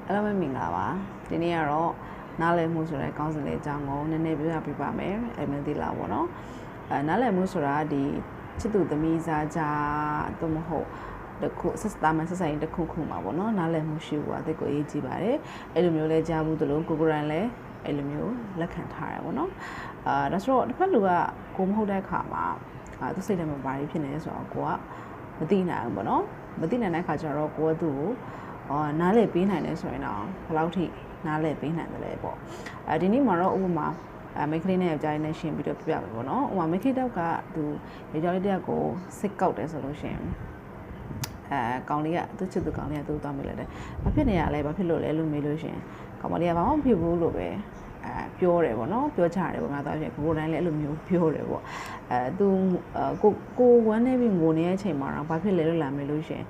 အဲ့လိုမင်္ဂလာပါဒီနေ့ကတော့နားလည်မှုဆိုတဲ့ကောင်းစင်လေးအကြောင်းကိုနည်းနည်းပြောပြပါမယ်အဲ့မသိလားပေါ့နော်နားလည်မှုဆိုတာဒီချစ်သူသမီးစားကြတော့မဟုတ်တခုဆက်ဆက်ဆိုင်တခုခုမှာပေါ့နော်နားလည်မှုရှိဖို့အသက်ကိုအရေးကြီးပါတယ်အဲ့လိုမျိုးလဲကြားဘူးသလိုကိုကိုရန်လဲအဲ့လိုမျိုးလက်ခံထားရပေါ့နော်ဒါဆိုတော့တစ်ဖက်လူကကိုမဟုတ်တဲ့အခါမှာသူစိတ်ထဲမှာဘာတွေဖြစ်နေလဲဆိုတော့ကိုကမသိနိုင်ဘူးပေါ့နော်မသိနိုင်တဲ့အခါကျတော့ကိုကသူ့ကိုနားလည်ပေးနိုင်တယ်ဆိုရင်တော့ဘယ်လောက်ထိနားလည်ပေးနိုင်တယ်လဲပေါ့ဒီနေ့မှာတော့ဥပမာမိန်းကလေးနဲ့ယောက်ျားလေးနဲ့ရှင်းပြီးတော့ပြပြမယ်ပေါ့နော်ဥပမာမိန်းကလေးတောက်ကသူယောက်ျားလေးတယောက်ကိုစိတ်ကောက်တယ်ဆိုလို့ရှိရင်ကောင်လေးကသူ့ချစ်သူကောင်လေးကသူ့သွားမိလိုက်တယ်ဘာဖြစ်နေရလဲဘာဖြစ်လို့လဲလို့မေးလို့ရှိရင်ကောင်မလေးကဘာမှမဖြစ်ဘူးလို့ပဲပြောတယ်ပေါ့နော်ပြောချတယ်ပေါ့ငါသားဖြစ်ကိုယ်တိုင်းလည်းအဲ့လိုမျိုးပြောတယ်ပေါ့သူကိုဝမ်းနေပြီးငိုနေတဲ့အချိန်မှာတော့ဘာဖြစ်လဲလို့လာမေးလို့ရှိရင်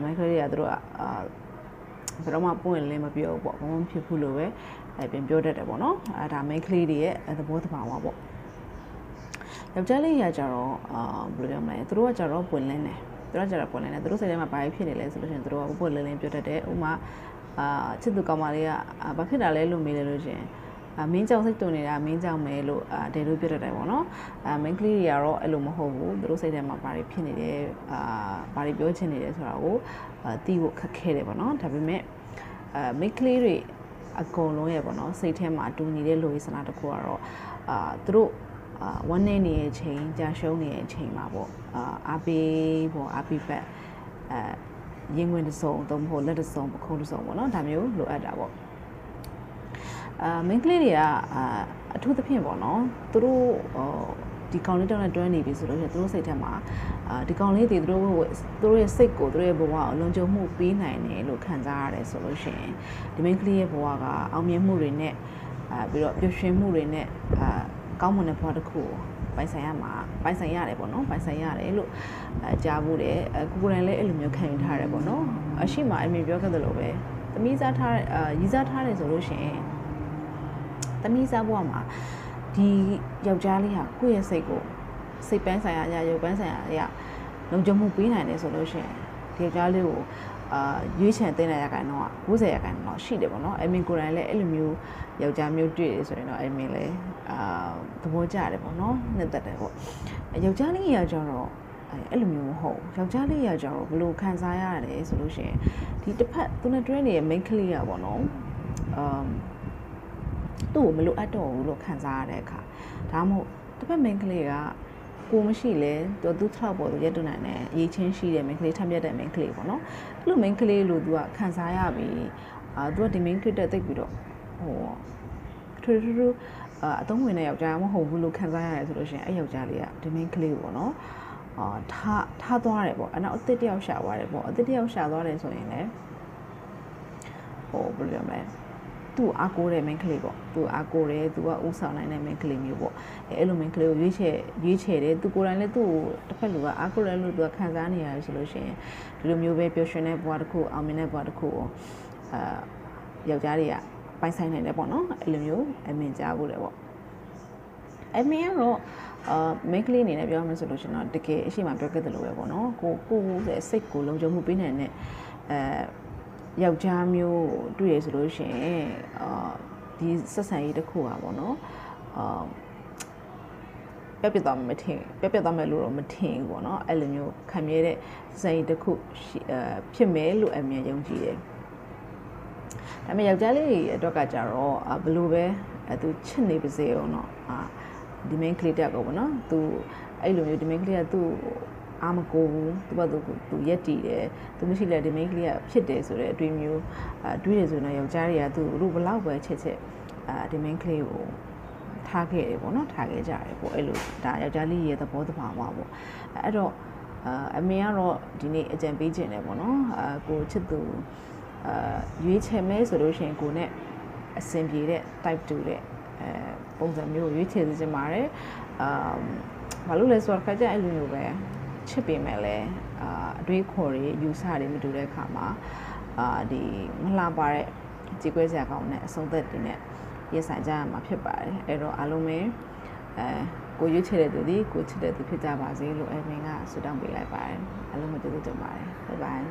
မိန်းကလေးကသူတို့ကဘယ်တော့မှပွင့်လင်းမပြောဘူးပေါ့ဘာမှမဖြစ်ဘူးလို့ပဲပြန်ပြောတတ်တယ်ပေါ့နော်ဒါမိန်းကလေးတွေရဲ့သဘောတဘာဝပေါ့ယောက်ျားလေးကကြတော့ဘယ်လိုပြောမလဲသူတို့ကကြတော့ပွင့်လင်းတယ်သူတို့ကကြတော့ပွင့်လင်းတယ်သူတို့စိတ်ထဲမှာဘာဖြစ်နေလဲဆိုလို့ရှိရင်သူတို့ကပွင့်လင်းလင်းပြောတတ်တယ်ဥမာချစ်သူကောင်မလေးကဘာဖြစ်တာလဲလို့မေးလို့ရှိရင်မင်းကြောင့်စိတ်တုန်နေတာမင်းကြောင့်ပဲလို့တဲလို့ပြောတတ်တယ်ပေါ့နော်မင်းကလေးတွေကတော့အဲ့လိုမဟုတ်ဘူးသူတို့စိတ်ထဲမှာဘာတွေဖြစ်နေတယ်ဘာတွေပြောချင်နေတယ်ဆိုတာကိုတီးဖို့ခက်ခဲတယ်ပေါ့နော်ဒါပေမဲ့မိန်းကလေးတွေအကုန်လုံးရဲ့ပေါ့နော်စိတ်ထဲမှာတူနေတဲ့လူရေးစနာတစ်ခုကတော့သူတို့ဝမ်းနေနေတဲ့အချိန်ကြာရှုံးနေတဲ့အချိန်မှာပေါ့အားပေးပေါ့အားပေးဖက်ရင်ဝင်တစ်စုံတော့မဟုတ်လက်တစ်စုံပခုံးတစ်စုံပေါ့နော်ဒါမျိုးလိုအပ်တာပေါ့မိန်းကလေးတွေကအထူးသဖြင့်ပေါ့နော်သူတို့ဒီကောင်လေးတောင်းနဲ့တွဲနေပြီဆိုလို့ရှိရင်သူတို့စိတ်ထဲမှာဒီကောင်လေးတွေသူတို့ရဲ့စိတ်ကိုသူတို့ရဲ့ဘဝကိုလုံခြုံမှုပေးနိုင်တယ်လို့ခံစားရတယ်ဆိုလို့ရှိရင်ဒီမိန်းကလေးရဲ့ဘဝကအောင်မြင်မှုတွေနဲ့ပြီးတော့ပျော်ရွှင်မှုတွေနဲ့ကောင်းမွန်တဲ့ဘဝတစ်ခုကိုပိုင်ဆိုင်ရတယ်ပေါ့နော်ပိုင်ဆိုင်ရတယ်လို့ကြားဖို့တယ်ကိုယ်တိုင်လည်းအဲ့လိုမျိုးခံယူထားရတယ်ပေါ့နော်အရှိမအမြင်ပြောခဲ့သလိုပဲသမီးစားထားရည်စားထားတယ်ဆိုလို့ရှိရင်သမီးစားဘဝမှာဒီယောက်ျားလေးဟာကိုယ့်ရဲ့စိတ်ကိုစိတ်ပန်းဆိုင်ရာရုပ်ပန်းဆိုင်ရာလုံခြုံမှုပေးနိုင်တယ်ဆိုလို့ရှိရင်ဒီယောက်ျားလေးကိုရွေးချယ်သိတဲ့ရာခိုင်နှုန်းက90%တော့ရှိတယ်ပေါ့နော်အမင်ကိုယ်တိုင်လည်းအဲ့လိုမျိုးယောက်ျားမျိုးတွေ့တယ်ဆိုရင်တော့အမင်လည်းသဘောကျတယ်ပေါ့နော်နှစ်သက်တယ်ပေါ့ယောက်ျားလေးရာကျတော့အဲ့လိုမျိုးမဟုတ်ယောက်ျားလေးရာကျတော့ဘယ်လိုခံစားရတယ်ဆိုလို့ရှိရင်ဒီတစ်ဖက်သူနဲ့တွဲနေတဲ့ main ကလေးရပေါ့နော်သူ့ကိုမလိုအပ်တော့ဘူးလို့ခံစားရတဲ့အခါဒါမှမဟုတ်တစ်ဖက် main ကလေးကကိုမရှိလဲသူထောက်ပေါ်သူရက်တူနိုင်တယ်အရေးချင်းရှိတယ် main ကလေးထပ်ပြတ်တဲ့ main ကလေးပေါ့နော်အဲ့လို main ကလေးလို့သူကခံစားရပြီးသူကဒီ main ကလေးတက်သိပ်ပြီးတော့ဟိုထူးအသုံးဝင်တဲ့ယောက်ျားမဟုတ်ဘူးလို့ခံစားရတယ်ဆိုလို့ရှိရင်အဲ့ယောက်ျားလေးကဒီ main ကလေးကိုပေါ့နော်ထားသွားတယ်ပေါ့အဲ့တော့အစ်တစ်တယောက်ရှာသွားတယ်ပေါ့အစ်တစ်တယောက်ရှာသွားတယ်ဆိုရင်လည်းဟိုဘယ်လိုပြောမလဲသူ့အားကိုးတဲ့ main ကလေးပေါ့သူ့အားကိုးတယ်သူကဥဆောင်နိုင်တဲ့ main ကလေးမျိုးပေါ့အဲ့လို main ကလေးကိုရွေးချယ်တယ်သူကိုယ်တိုင်လည်းသူ့ကိုတစ်ဖက်လူကအားကိုးတယ်လို့သူကခံစားနေရတယ်ဆိုလို့ရှိရင်ဒီလိုမျိုးပဲပျော်ရွှင်တဲ့ဘဝတစ်ခုအောင်မြင်တဲ့ဘဝတစ်ခုကိုယောက်ျားတွေကပိုင်ဆိုင်နိုင်တယ်ပေါ့နော်အဲ့လိုမျိုးအမြင်ကြားဖို့တယ်ပေါ့အမြင်ကတော့main ကလေးအနေနဲ့ပြောမှဆိုလို့ရှိရင်တော့တကယ်အရှိမပြောခဲ့တယ်လို့ပဲပေါ့နော်ကိုရဲ့စိတ်ကိုလုံခြုံမှုပေးနိုင်တဲ့ယောက်ျားမျိုးတွေ့ရဆိုလို့ရှိရင်ဒီဆက်ဆံရေးတစ်ခုပါပေါ့နော်ပြတ်သွားမယ်လို့တော့မထင်ဘူးပေါ့နော်အဲ့လိုမျိုးခံမြဲတဲ့ဆက်ဆံရေးတစ်ခုဖြစ်မယ်လို့အမြင်ယုံကြည်တယ်ဒါပေမဲ့ယောက်ျားလေးတွေအတွက်ကကြတော့ဘယ်လိုပဲသူချစ်နေပါစေအောင်တော့ဒီ main ကလေးတက်ကိုပေါ့နော်သူအဲ့လိုမျိုးဒီ main ကလေးကသူ့အားမကိုဘူးသူရက်တည်တယ်သူမရှိလဲဒီ main ကလေးကဖြစ်တယ်ဆိုတဲ့အတွေ့မျိုးတွေးရဆိုတော့ယောက်ျားတွေကသူတို့ဘလောက်ပဲချစ်ဒီ main ကလေးကိုထားခဲ့တယ်ပေါ့နော်ထားခဲ့ကြတယ်ပေါ့အဲ့လိုဒါယောက်ျားလေးရဲ့သဘောတဘာဝပေါ့အဲ့တော့အမေကတော့ဒီနေ့အကြံပေးခြင်းတယ်ပေါ့နော်ကိုချစ်သူရွေးချယ်မဲဆိုလို့ရှိရင်ကိုနဲ့အဆင်ပြေတဲ့ type တူတဲ့ပုံစံမျိုးရွေးချယ်စေချင်ပါတယ်ဘာလို့လဲဆိုတော့ခါကျအဲ့လိုမျိုးပဲချစ်ပေမဲ့လည်းအတွေးခေါ်တွေယူဆတွေမတူတဲ့အခါမှာဒီမလှပါတဲ့ကြေကွဲစရာကောင်းတဲ့အဆုံးသက်တွေနဲ့ရင်ဆိုင်ကြရမှာဖြစ်ပါတယ်အဲ့တော့အားလုံးပဲကိုရွေးချယ်တဲ့သူဒီကိုချစ်တဲ့သူဖြစ်ကြပါစေလို့အမင်ကဆုတောင်းပေးလိုက်ပါတယ်အားလုံးပဲကျေးဇူးတင်ပါတယ်ဘိုင်ဘိုင်